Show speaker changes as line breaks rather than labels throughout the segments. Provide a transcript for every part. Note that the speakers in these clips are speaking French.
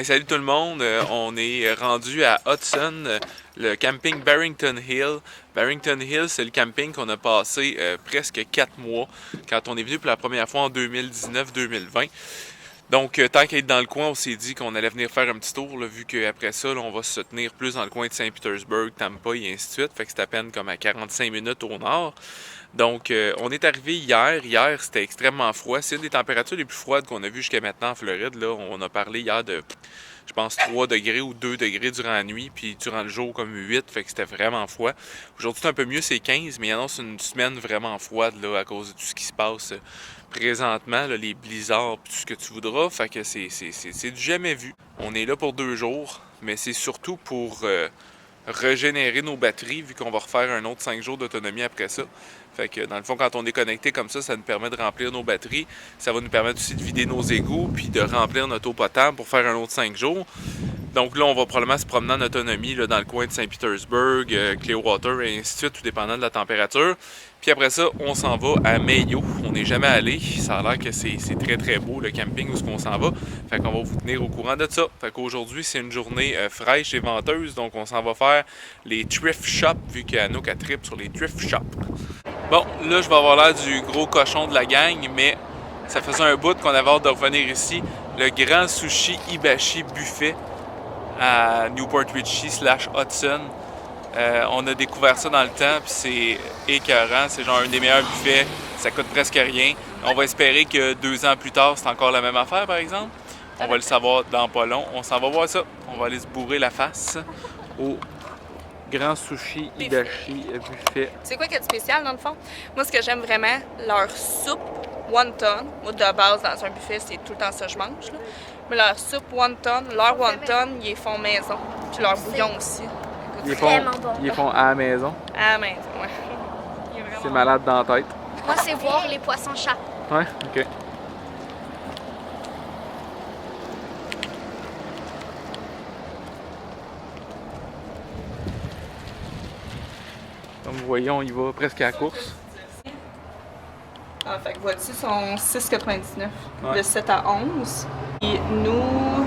Hey, salut tout le monde, on est rendu à Hudson, le camping Barrington Hill. Barrington Hill, c'est le camping qu'on a passé presque 4 mois quand on est venu pour la première fois en 2019-2020. Donc, tant qu'à être dans le coin, on s'est dit qu'on allait venir faire un petit tour, là, vu qu'après ça, là, on va se tenir plus dans le coin de Saint-Pétersbourg, Tampa et ainsi de suite. Fait que c'est à peine comme à 45 minutes au nord. Donc, on est arrivé hier. Hier, c'était extrêmement froid. C'est une des températures les plus froides qu'on a vues jusqu'à maintenant en Floride. Là, on a parlé hier de, je pense, 3 degrés ou 2 degrés durant la nuit, puis durant le jour, comme 8. Fait que c'était vraiment froid. Aujourd'hui, c'est un peu mieux, c'est 15, mais il annonce une semaine vraiment froide là, à cause de tout ce qui se passe présentement, là, les blizzards, tout ce que tu voudras. Fait que c'est du jamais vu. On est là pour 2 jours, mais c'est surtout pour régénérer nos batteries, vu qu'on va refaire un autre 5 jours d'autonomie après ça. Fait que dans le fond, quand on est connecté comme ça nous permet de remplir nos batteries. Ça va nous permettre aussi de vider nos égouts puis de remplir notre eau potable pour faire un autre 5 jours. Donc là, on va probablement se promener en autonomie là, dans le coin de Saint-Pétersbourg, Clearwater et ainsi de suite, tout dépendant de la température. Puis après ça, on s'en va à Mayo. On n'est jamais allé. Ça a l'air que c'est très très beau le camping où on s'en va. Fait qu'on va vous tenir au courant de ça. Fait qu'aujourd'hui, c'est une journée fraîche et venteuse. Donc on s'en va faire les thrift shops, vu qu'Anouk a trip sur les thrift shops. Bon, là, je vais avoir l'air du gros cochon de la gang, mais ça faisait un bout qu'on avait hâte de revenir ici. Le grand sushi Hibachi buffet à Newport Richey / Hudson. On a découvert ça dans le temps, puis c'est écœurant. C'est genre un des meilleurs buffets. Ça coûte presque rien. On va espérer que 2 ans plus tard, c'est encore la même affaire, par exemple. On va le savoir dans pas long. On s'en va voir ça. On va aller se bourrer la face au Grand Sushi Hibachi buffet.
C'est quoi qu'il y a de spécial dans le fond? Moi, ce que j'aime vraiment, leur soupe wonton. Moi, de base, dans un buffet, c'est tout le temps ça que je mange. Là. Mais leur soupe wonton, leur wonton, ils les font maison. Puis leur bouillon aussi.
Ils les font à la maison.
À la maison, ouais.
C'est malade dans la tête.
Moi, c'est voir les poissons-chats.
Ouais, ok. Comme vous voyez, on y va presque à la course.
Ah, fait que voici sont 6,99
ouais.
De 7 à 11. Et nous...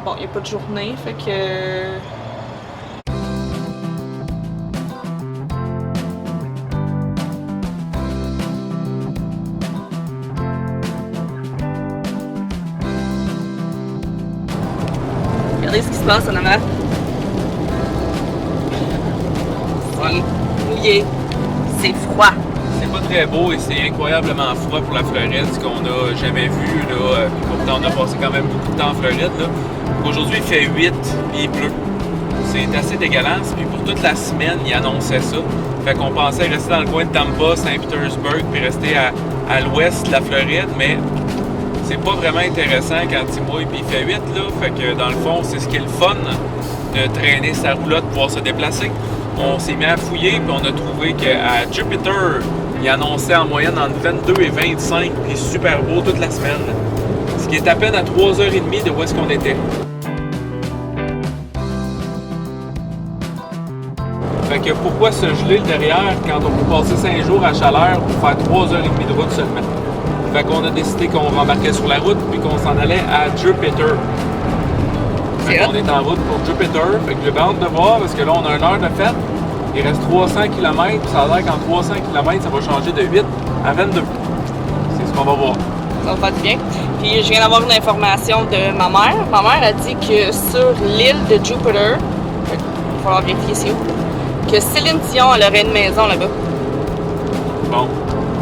Bon, il n'y a pas de journée, fait que... Regardez ce qui se passe en avant. C'est mouillé. C'est froid.
C'est pas très beau et c'est incroyablement froid pour la Floride, ce qu'on n'a jamais vu. Là. Puis pourtant, on a passé quand même beaucoup de temps en Floride. Là. Aujourd'hui, il fait 8 et il pleut. C'est assez dégueulasse. Puis pour toute la semaine, il annonçait ça. Fait qu'on pensait rester dans le coin de Tampa, Saint-Pétersbourg, puis rester à l'ouest de la Floride, mais c'est pas vraiment intéressant quand il mouille puis il fait 8. Là. Fait que dans le fond, c'est ce qui est le fun de traîner sa roulotte pour pouvoir se déplacer. On s'est mis à fouiller puis on a trouvé qu'à Jupiter, il annonçait en moyenne entre 22 et 25 puis super beau toute la semaine. Ce qui est à peine à 3h30 de où est-ce qu'on était. Fait que pourquoi se geler le derrière quand on peut passer 5 jours à chaleur pour faire 3h30 de route seulement? Fait qu'on a décidé qu'on rembarquait sur la route puis qu'on s'en allait à Jupiter. Fait qu'on est en route pour Jupiter. Fait que j'ai hâte de voir parce que là on a 1 heure de fête. Il reste 300 km puis ça a l'air qu'en 300 km ça va changer de 8 à 22. C'est ce qu'on va voir.
Ça va faire du bien. Puis je viens d'avoir une information de ma mère. Ma mère a dit que sur l'île de Jupiter, il va falloir vérifier c'est où, que Céline Dion elle aurait une maison là-bas.
Bon.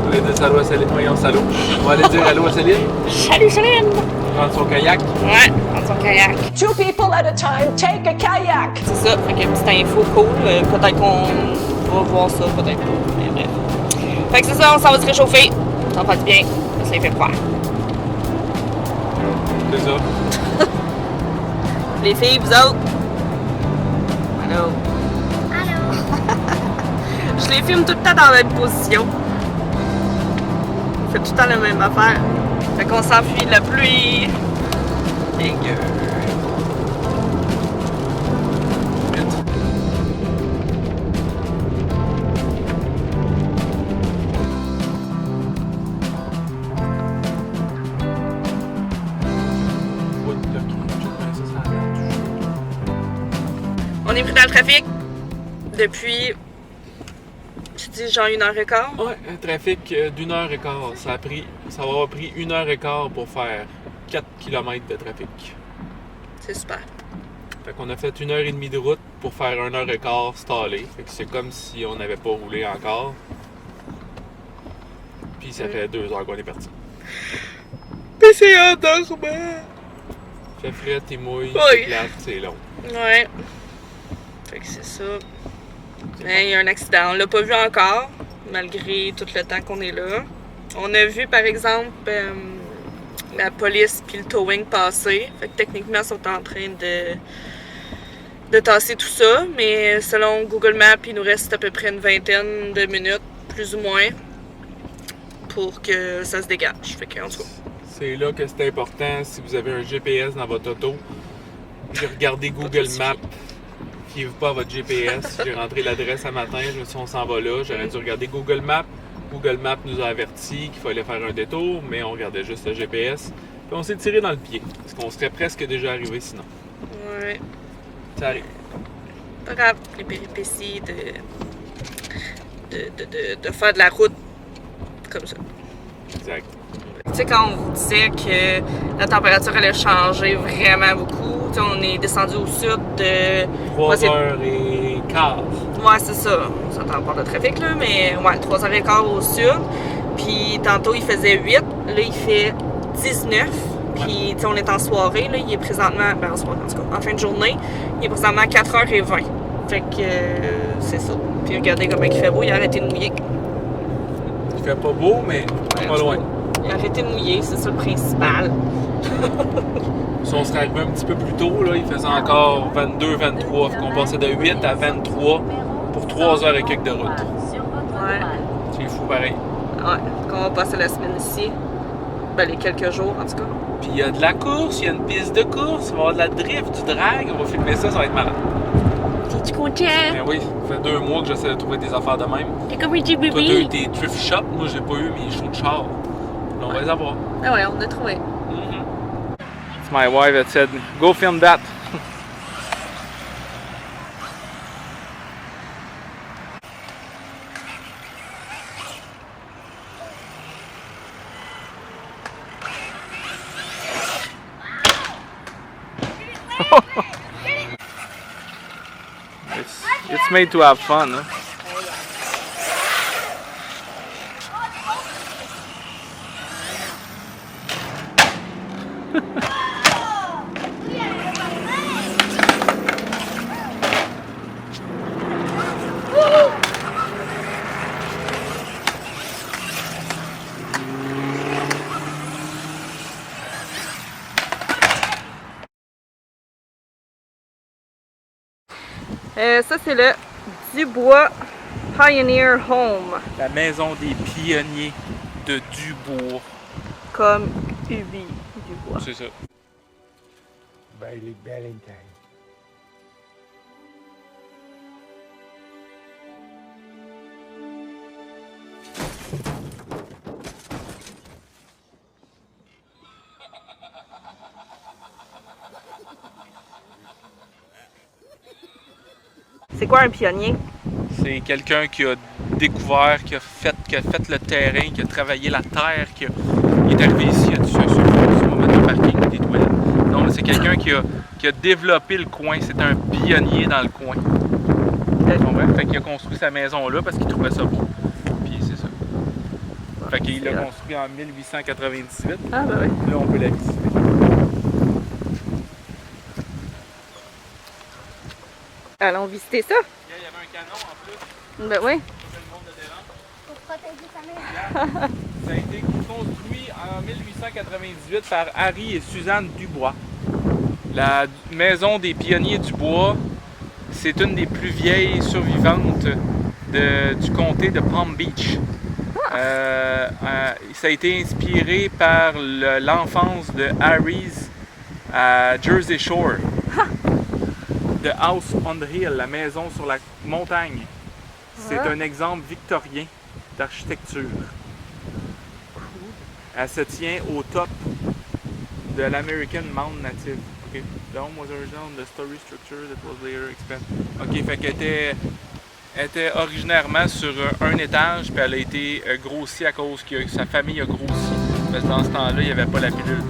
On va aller dire salut à Céline. Voyons, salut. On va aller dire allô à Céline.
Salut Céline!
Prendre son kayak.
Ouais, prendre son kayak.
2 people at a time, take a kayak.
C'est ça, fait que petite info cool. Peut-être qu'on va voir ça, peut-être pas. Mais bref. Fait que c'est ça, on s'en va se réchauffer. Ça va faire du bien. Ça fait froid.
C'est ça.
Les filles, vous autres? Allô?
Allô?
Je les filme tout le temps dans la même position. On fait tout le temps la même affaire. Fait qu'on s'enfuit de la pluie. Dégueu.
What the
est pris dans le trafic depuis, tu dis genre 1h15?
Ouais, un trafic d'1h15. Ça va avoir pris 1h15 pour faire 4 km de trafic.
C'est super.
Fait qu'on a fait 1h30 de route pour faire 1h15 stallé. Fait que c'est comme si on n'avait pas roulé encore. Puis ça fait 2 heures qu'on est parti.
Mais c'est endormant!
Fait frais, t'es mouille,
Oui.
c'est plate, c'est long.
Ouais. Fait que c'est ça. Mais il y a un accident. On l'a pas vu encore, malgré tout le temps qu'on est là. On a vu, par exemple, la police puis le towing passer. Fait que techniquement, ils sont en train de tasser tout ça. Mais selon Google Maps, il nous reste à peu près une vingtaine de minutes, plus ou moins, pour que ça se dégage. Fait que, en tout cas.
C'est là que c'est important, si vous avez un GPS dans votre auto, regardez Google Maps. Fiez-vous pas à votre GPS. J'ai rentré l'adresse un matin, je me suis dit on s'en va là. J'aurais dû regarder Google Maps. Google Maps nous a averti qu'il fallait faire un détour, mais on regardait juste le GPS. Puis on s'est tiré dans le pied, parce qu'on serait presque déjà arrivé sinon.
Ouais.
Ça arrive.
Pas grave, les péripéties de faire de la route comme ça.
Exact.
Tu sais, quand on vous disait que la température allait changer vraiment beaucoup, tu sais, on est descendu au sud de...
3h15.
Ouais, c'est ça. On s'entend pas de trafic, là, mais ouais, 3h15 au sud. Puis tantôt, il faisait 8. Là, il fait 19. Puis, tu sais, on est en soirée, là. Il est présentement... Ben, en soirée, en tout cas, en fin de journée. Il est présentement à 4h20. Fait que c'est ça. Puis regardez comment il fait beau. Il a arrêté de mouiller.
Il fait pas beau, mais pas loin.
Il a arrêté de mouiller, c'est ça le principal.
Si on serait arrivé un petit peu plus tôt, là, il faisait encore 22, 23. Fait qu'on passait de 8 à 23 pour 3 heures et quelques de route.
Ouais.
C'est fou pareil.
Ouais. Qu'on va passer la semaine ici. Ben, les quelques jours, en tout cas.
Puis il y a de la course, il y a une piste de course, il va y avoir de la drift, du drag. On va filmer ça, ça va être malade.
T'es-tu content?
Ben oui, ça fait 2 mois que j'essaie de trouver des affaires de même.
T'es comme un petit
Toi, t'as eu
bébé.
tes thrift shops, moi j'ai pas eu mes shows de char. On va les avoir.
Ah ouais, on a trouvé.
It's my wife that said, go film that. It's made to have fun, huh?
Ça, c'est le Dubois Pioneer Home.
La maison des pionniers de Dubourg.
Comme Ubi Dubois.
C'est ça.
Bailey Ballantyne.
C'est quoi un pionnier?
C'est quelqu'un qui a découvert, qui a fait le terrain, qui a travaillé la terre, qui est arrivé ici, il a dit ça, on va mettre un parking, des toilettes. Non, c'est quelqu'un qui a développé le coin, c'est un pionnier dans le coin. Fait qu'il a construit sa maison là parce qu'il trouvait ça beau. Puis c'est ça. Fait qu'il l'a construit en 1898.
Ah ben oui.
Là, on peut la visiter.
Allons visiter ça.
Il y avait un canon en plus.
Ben oui.
Pour protéger sa maison.
Ça a été construit en 1898 par Harry et Suzanne Dubois. La maison des pionniers du bois, c'est une des plus vieilles survivantes du comté de Palm Beach. Ça a été inspiré par l'enfance de Harry's à Jersey Shore. The House on the Hill, la maison sur la montagne. C'est un exemple victorien d'architecture. Elle se tient au top de l'American Mound Native. Okay? dome was original in the story structure that was later expanded. Ok, fait qu'elle était originairement sur un étage, puis elle a été grossie à cause que sa famille a grossi. Parce que dans ce temps-là, il n'y avait pas la pilule.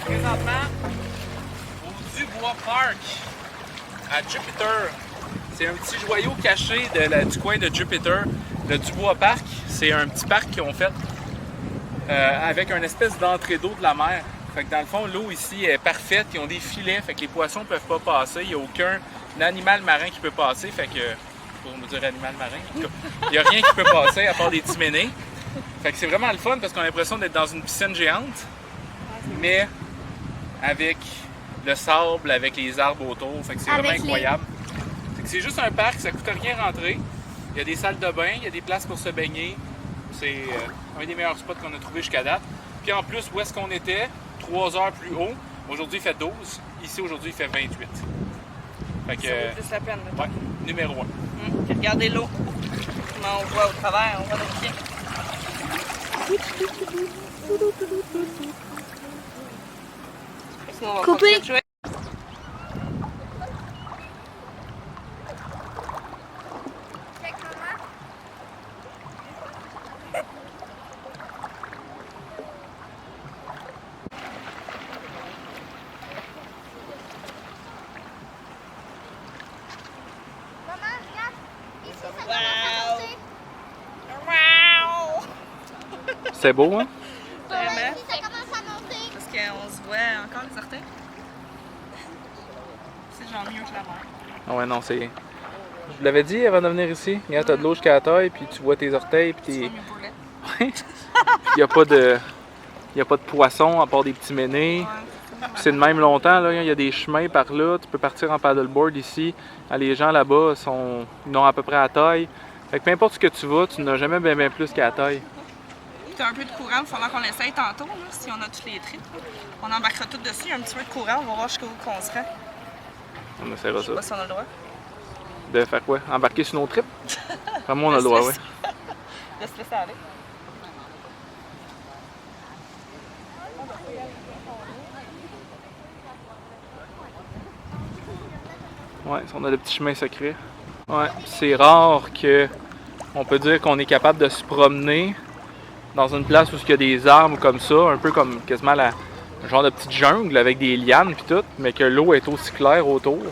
Présentement au Dubois Park à Jupiter. C'est un petit joyau caché du coin de Jupiter. Le Dubois Park, c'est un petit parc qu'ils ont fait avec une espèce d'entrée d'eau de la mer. Fait que dans le fond, l'eau ici est parfaite. Ils ont des filets, fait que les poissons ne peuvent pas passer. Il n'y a aucun animal marin qui peut passer. Fait que, pour me dire animal marin, en tout cas, il n'y a rien qui peut passer à part des timénées. Fait que c'est vraiment le fun parce qu'on a l'impression d'être dans une piscine géante, mais avec le sable, avec les arbres autour. Fait que c'est vraiment incroyable. C'est juste un parc, ça coûte rien rentrer. Il y a des salles de bain, il y a des places pour se baigner. C'est un des meilleurs spots qu'on a trouvé jusqu'à date. Puis en plus, où est-ce qu'on était? 3 heures plus haut. Aujourd'hui, il fait 12. Ici, aujourd'hui, il fait 28. Fait que,
ça vaut plus la peine.
Ouais, numéro 1.
Regardez l'eau. Comment on voit au travers, on voit nos pieds.
Coupé.
C'est beau, hein?
Vraiment.
Ça commence à monter.
Parce qu'on se voit encore les orteils. C'est genre mieux que la mer.
Ah ouais, non, c'est Je l'avais dit avant de venir ici. Regarde, t'as de l'eau jusqu'à la taille, puis tu vois tes orteils, puis tes... Il n'y a pas de poissons à part des petits ménés. C'est de même longtemps, là. Il y a des chemins par là. Tu peux partir en paddleboard ici. Les gens là-bas ils ont à peu près à la taille. Fait que peu importe ce que tu vas, tu n'as jamais bien plus qu'à la taille.
T'as un peu de courant, il faudra qu'on l'essaye tantôt, là, si on a tous les tripes. On embarquera tout dessus, il y a un petit peu de courant, on va voir jusqu'où on se rend.
On essaiera
Je sais
ça.
pas si on a le droit.
De faire quoi? Embarquer sur nos trips? Vraiment, on a le droit, oui.
De se laisser aller.
Ouais, on a le petit chemin secret. Ouais, c'est rare que on peut dire qu'on est capable de se promener dans une place où il y a des arbres comme ça, un peu comme quasiment un genre de petite jungle avec des lianes puis tout, mais que l'eau est aussi claire autour.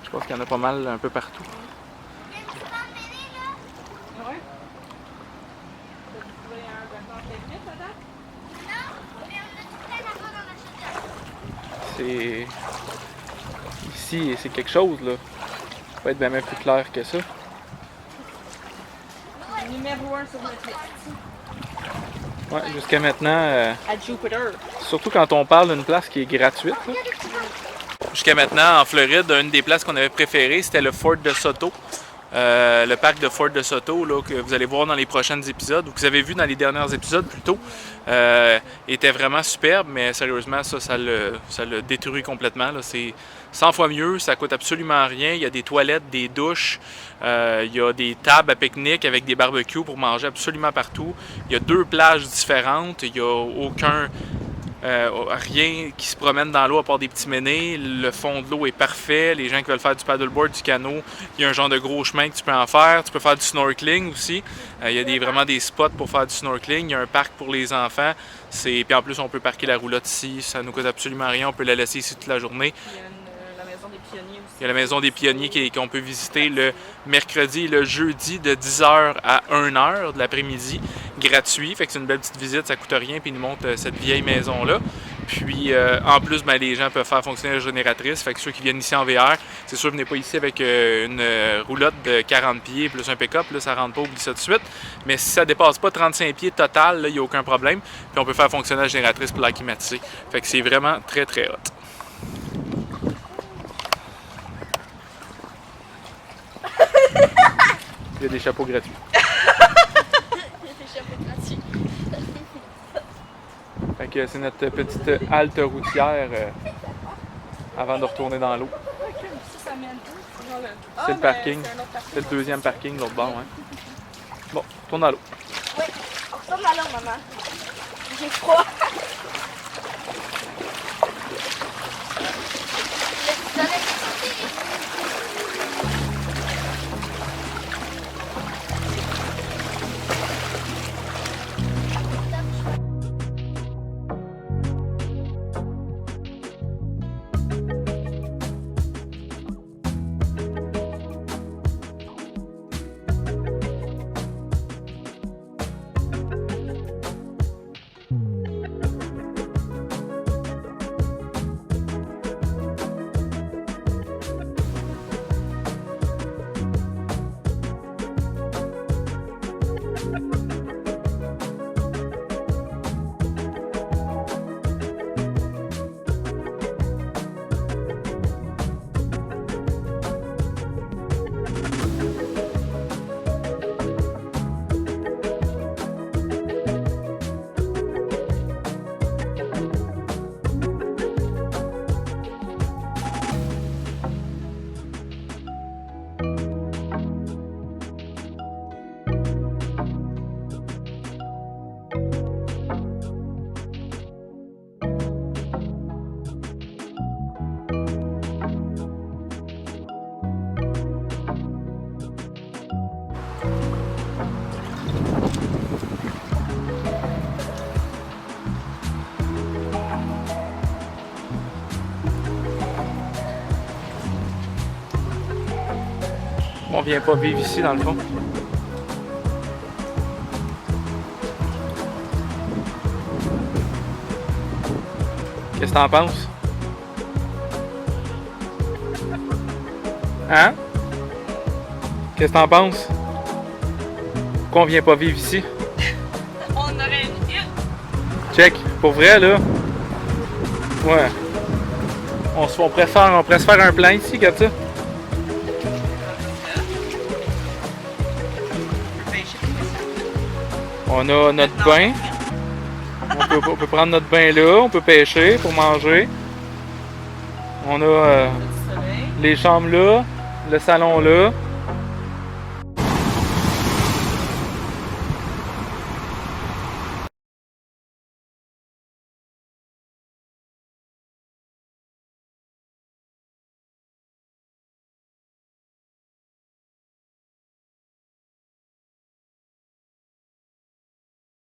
Je pense qu'il y en a pas mal un peu partout. C'est... Ici, c'est quelque chose, là. Ça peut être bien plus clair que ça.
Numéro 1 sur notre liste.
Ouais, jusqu'à maintenant...
À Jupiter.
Surtout quand on parle d'une place qui est gratuite, là. Jusqu'à maintenant, en Floride, une des places qu'on avait préférées, c'était le Fort de Soto. Le parc de Fort de Soto, là, que vous allez voir dans les prochains épisodes, ou que vous avez vu dans les derniers épisodes plutôt, était vraiment superbe, mais sérieusement, ça le détruit complètement. C'est 100 fois mieux, ça coûte absolument rien. Il y a des toilettes, des douches, il y a des tables à pique-nique avec des barbecues pour manger absolument partout. Il y a 2 plages différentes, il n'y a rien qui se promène dans l'eau à part des petits ménés. Le fond de l'eau est parfait. Les gens qui veulent faire du paddleboard, du canot, il y a un genre de gros chemin que tu peux en faire. Tu peux faire du snorkeling aussi. Il y a vraiment des spots pour faire du snorkeling. Il y a un parc pour les enfants. Puis en plus, on peut parquer la roulotte ici. Ça nous coûte absolument rien. On peut la laisser ici toute la journée.
La maison des pionniers aussi.
Il y a la maison des pionniers qu'on peut visiter le mercredi et le jeudi de 10h à 1h de l'après-midi, gratuit. Fait que c'est une belle petite visite, ça coûte rien, puis ils nous montrent cette vieille maison-là. Puis en plus, les gens peuvent faire fonctionner la génératrice. Fait que ceux qui viennent ici en VR, c'est sûr, venez pas ici avec une roulotte de 40 pieds plus un pick-up, là, ça rentre pas, oublie ça tout de suite. Mais si ça dépasse pas 35 pieds total, il n'y a aucun problème. Puis on peut faire fonctionner la génératrice pour la climatiser. Fait que c'est vraiment très très hot. Il y a des chapeaux gratuits. Fait que c'est notre petite halte routière avant de retourner dans l'eau. C'est le parking. C'est le deuxième parking, l'autre bord. Hein. Bon, retourne dans l'eau.
Oui, on retourne dans l'eau, maman. J'ai froid.
On vient pas vivre ici dans le fond.
Qu'est-ce que t'en penses? Hein? Qu'est-ce que t'en penses? Pourquoi on vient pas vivre ici?
On aurait une île.
Check, pour vrai là. Ouais. On pourrait se faire un plan ici, regarde ça. On a notre bain. On peut prendre notre bain là, on peut pêcher pour manger. On a les chambres là, le salon là.